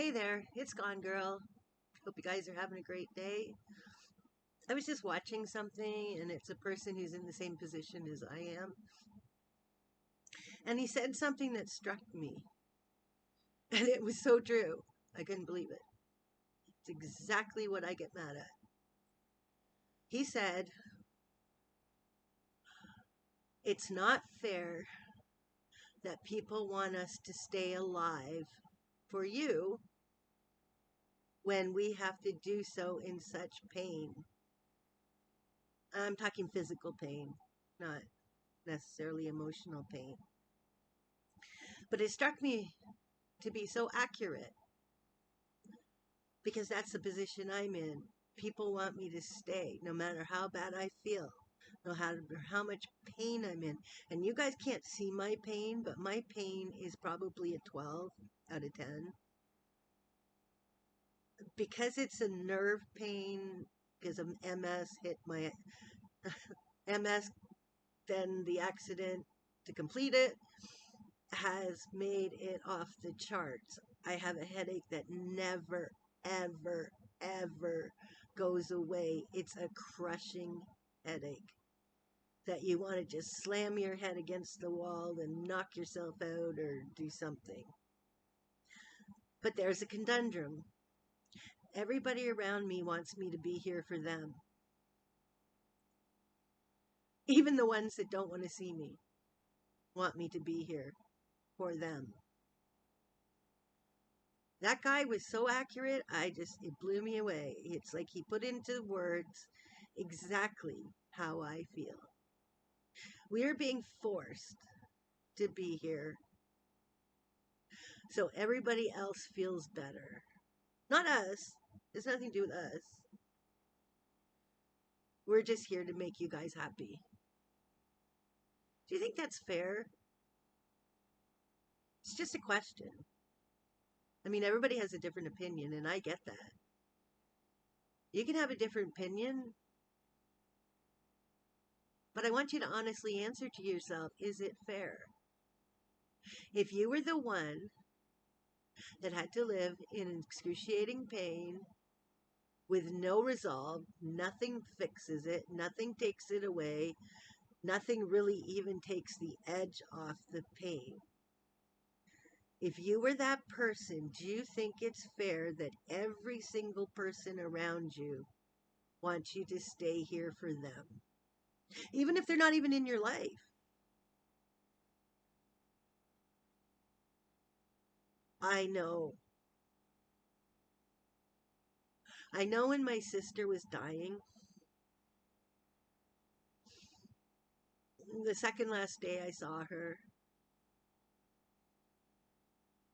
Hey there, it's Gone Girl. Hope you guys are having a great day. I was just watching something, and it's a person who's in the same position as I am. And he said something that struck me. And it was so true. I couldn't believe it. It's exactly what I get mad at. He said, it's not fair that people want us to stay alive for you when we have to do so in such pain. I'm talking physical pain, not necessarily emotional pain. But it struck me to be so accurate because that's the position I'm in. People want me to stay no matter how bad I feel, no matter how much pain I'm in. And you guys can't see my pain, but my pain is probably a 12 out of 10. Because it's a nerve pain, because of MS hit my MS, then the accident to complete it has made it off the charts. I have a headache that never, ever, ever goes away. It's a crushing headache that you want to just slam your head against the wall and knock yourself out or do something. But there's a conundrum. Everybody around me wants me to be here for them. Even the ones that don't want to see me want me to be here for them. That guy was so accurate, it blew me away. It's like he put into words exactly how I feel. We are being forced to be here so everybody else feels better. Not us. It's nothing to do with us. We're just here to make you guys happy. Do you think that's fair? It's just a question. I mean, everybody has a different opinion, and I get that. You can have a different opinion, but I want you to honestly answer to yourself, is it fair? If you were the one that had to live in excruciating pain with no resolve, nothing fixes it, nothing takes it away, nothing really even takes the edge off the pain. If you were that person, do you think it's fair that every single person around you wants you to stay here for them? Even if they're not even in your life. I know. I know when my sister was dying, the second last day I saw her,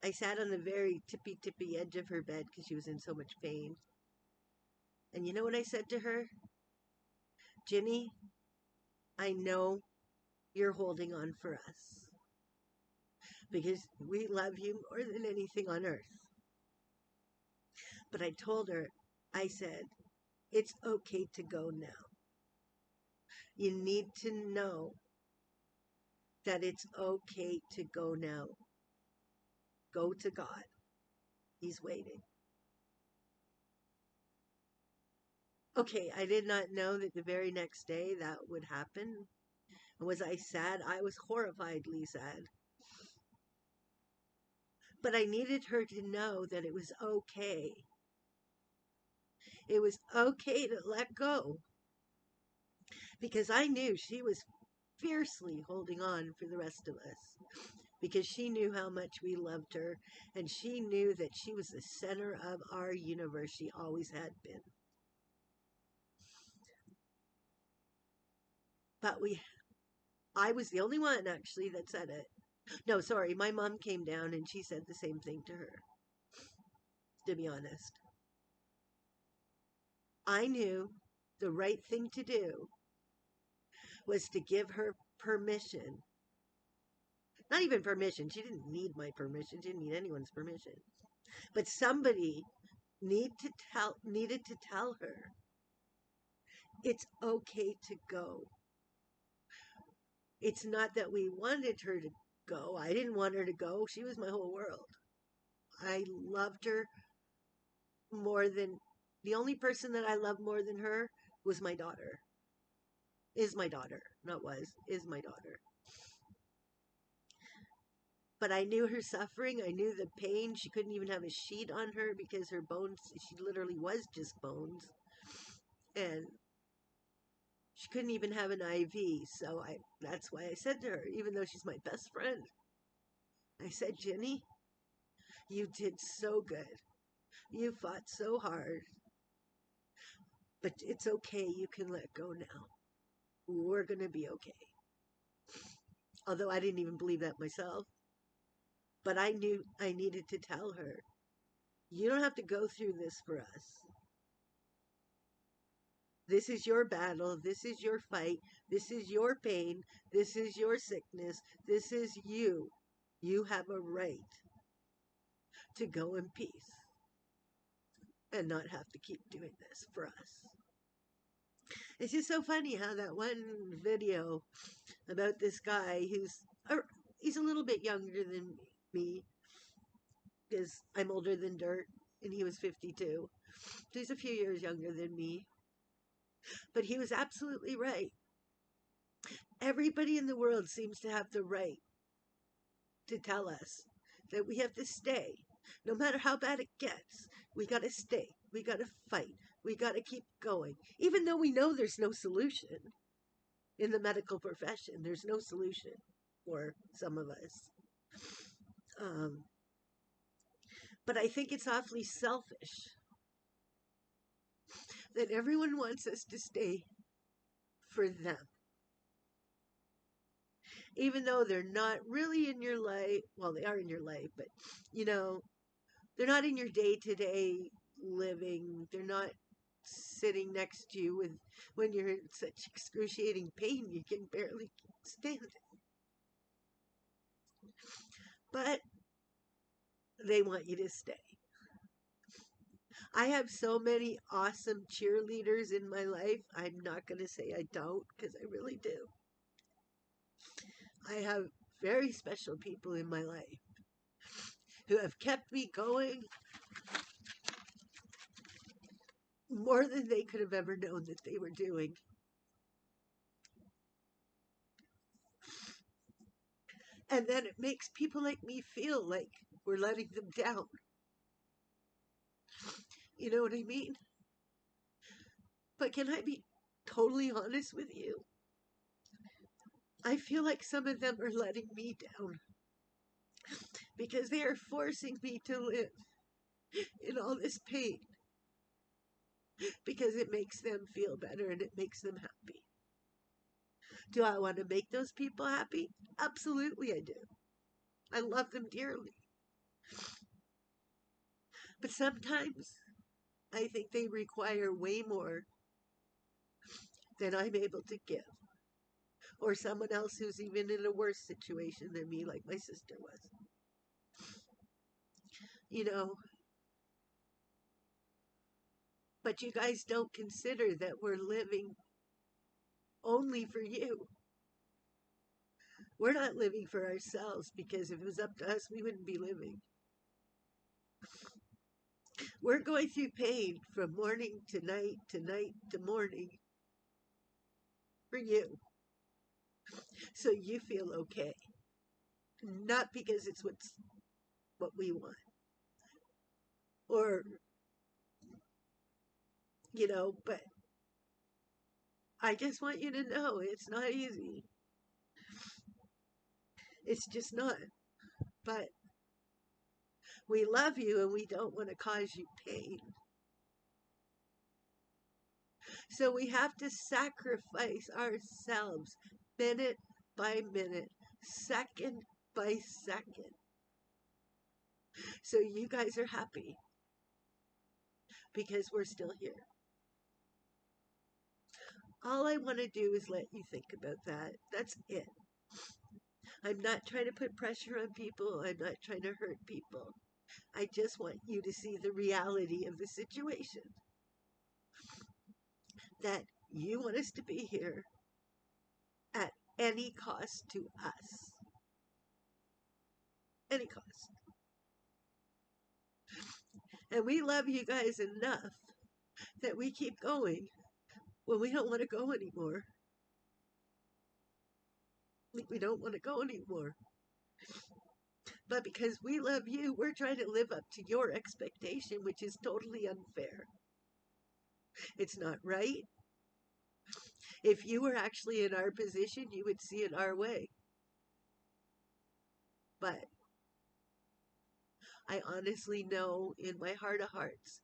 I sat on the very tippy edge of her bed because she was in so much pain. And you know what I said to her? Ginny, I know you're holding on for us because we love you more than anything on earth. But I told her, I said, it's okay to go now. You need to know that it's okay to go now. Go to God. He's waiting. Okay, I did not know that the very next day that would happen. Was I sad? I was horrifiedly sad. But I needed her to know that it was okay. It was okay to let go because I knew she was fiercely holding on for the rest of us because she knew how much we loved her and she knew that she was the center of our universe. She always had been. But I was the only one actually that said it. No, sorry, my mom came down and she said the same thing to her, to be honest. I knew the right thing to do was to give her permission. Not even permission. She didn't need my permission. She didn't need anyone's permission. But somebody needed to tell her it's okay to go. It's not that we wanted her to go. I didn't want her to go. She was my whole world. I loved her more than the only person that I love more than her was my daughter. Is my daughter, not was, is my daughter. But I knew her suffering. I knew the pain. She couldn't even have a sheet on her because her bones, she literally was just bones. And she couldn't even have an IV. So that's why I said to her, even though she's my best friend, I said, Jenny, you did so good. You fought so hard. But it's okay. You can let go now. We're going to be okay. Although I didn't even believe that myself. But I knew I needed to tell her, you don't have to go through this for us. This is your battle. This is your fight. This is your pain. This is your sickness. This is you. You have a right to go in peace and not have to keep doing this for us. It's just so funny how that one video about this guy he's a little bit younger than me because I'm older than dirt and he was 52. So he's a few years younger than me. But he was absolutely right. Everybody in the world seems to have the right to tell us that we have to stay. No matter how bad it gets, we got to stay. We got to fight. We got to keep going. Even though we know there's no solution in the medical profession, there's no solution for some of us. But I think it's awfully selfish that everyone wants us to stay for them. Even though they're not really in your life, well, they are in your life, but, they're not in your day-to-day living. They're not sitting next to you when you're in such excruciating pain you can barely stand it. But they want you to stay. I have so many awesome cheerleaders in my life. I'm not going to say I don't, because I really do. I have very special people in my life who have kept me going more than they could have ever known that they were doing. And then it makes people like me feel like we're letting them down. You know what I mean? But can I be totally honest with you? I feel like some of them are letting me down because they are forcing me to live in all this pain because it makes them feel better and it makes them happy. Do I want to make those people happy? Absolutely I do. I love them dearly. But sometimes I think they require way more than I'm able to give. Or someone else who's even in a worse situation than me, like my sister was. But you guys don't consider that we're living only for you. We're not living for ourselves because if it was up to us, we wouldn't be living. We're going through pain from morning to night to morning for you. So you feel okay. Not because it's what we want. Or, but I just want you to know it's not easy. It's just not. But we love you and we don't want to cause you pain. So we have to sacrifice ourselves minute by minute, second by second. So you guys are happy because we're still here. All I want to do is let you think about that. That's it. I'm not trying to put pressure on people. I'm not trying to hurt people. I just want you to see the reality of the situation. That you want us to be here at any cost to us. Any cost. And we love you guys enough that we keep going when we don't want to go anymore. We don't want to go anymore. But because we love you, we're trying to live up to your expectation, which is totally unfair. It's not right. If you were actually in our position, you would see it our way. But I honestly know in my heart of hearts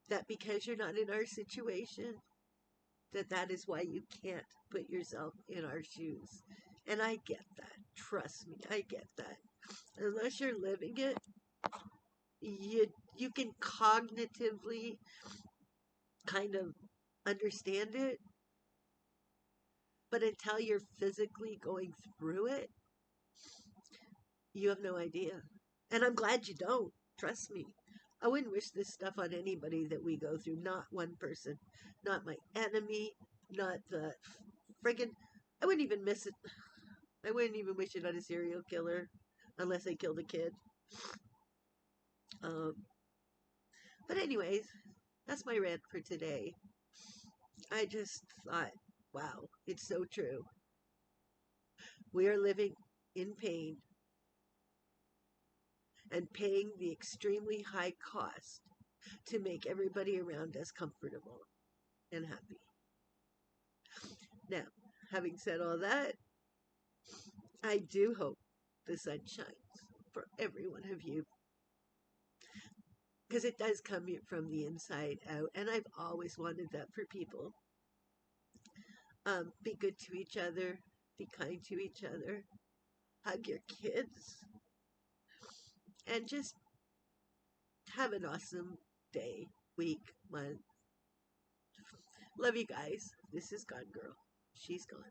that because you're not in our situation, that is why you can't put yourself in our shoes. And I get that. Trust me, I get that. Unless you're living it, you can cognitively kind of understand it, but until you're physically going through it, you have no idea. And I'm glad you don't. Trust me. I wouldn't wish this stuff on anybody that we go through. Not one person. Not my enemy. Not the friggin'. I wouldn't even miss it. I wouldn't even wish it on a serial killer unless they killed a kid. Um, but, anyways, that's my rant for today. I just thought, wow, it's so true. We are living in pain and paying the extremely high cost to make everybody around us comfortable and happy. Now, having said all that, I do hope the sun shines for every one of you because it does come from the inside out, and I've always wanted that for people. Be good to each other, be kind to each other, hug your kids, and just have an awesome day, week, month. Love you guys. This is Gone Girl. She's gone.